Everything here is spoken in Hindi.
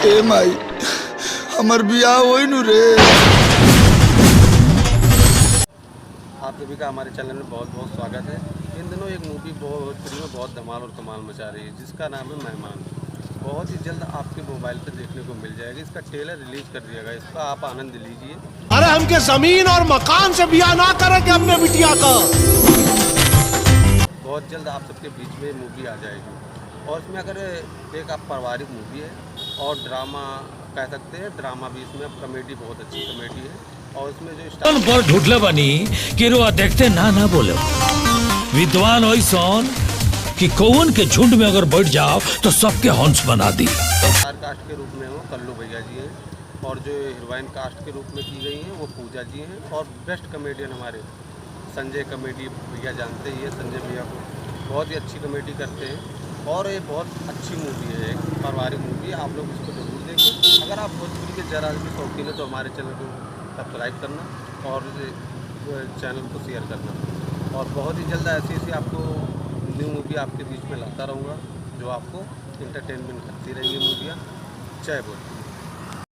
ए माई हमर बियाह होई नु रे। आप सभी का हमारे चैनल में बहुत बहुत स्वागत है। इन दिनों एक मूवी बहुत धमाल और कमाल मचा रही है जिसका नाम है मेहमान। बहुत ही जल्द आपके मोबाइल पर देखने को मिल जाएगा। इसका ट्रेलर रिलीज कर दिया गया, इसका आप आनंद लीजिए। अरे हमके जमीन और मकान से बियाह ना करे कि अपने बिटिया का। बहुत जल्द आप सबके बीच में मूवी आ जाएगी और इसमें अगर एक आप पारिवारिक मूवी है और ड्रामा कह सकते हैं, ड्रामा भी इसमें, कॉमेडी बहुत अच्छी कॉमेडी है। और इसमें जो पर ढूंढले बनी कि रुआ देखते ना बोले विद्वान हो सोन कि कौन के झुंड में अगर बैठ जाओ तो सबके हंस बना दी। स्टार कास्ट के रूप में वो कल्लू भैया जी हैं और जो हीरोइन कास्ट के रूप में की गई हैं वो पूजा जी हैं। और बेस्ट कॉमेडियन हमारे संजय कॉमेडी भैया जानते ही है, संजय भैया को बहुत ही अच्छी कॉमेडी करते हैं। और ये बहुत अच्छी मूवी है, एक पारिवारिक मूवी। आप लोग इसको जरूर देखें। अगर आप भोजपुरी के जरा भी शौकीन है तो हमारे चैनल को सब्सक्राइब करना और चैनल को शेयर करना। और बहुत ही जल्द ऐसी आपको न्यू मूवी आपके बीच में लाता रहूँगा जो आपको इंटरटेनमेंट करती रहेंगी मूवियाँ। जय भोजपुरी।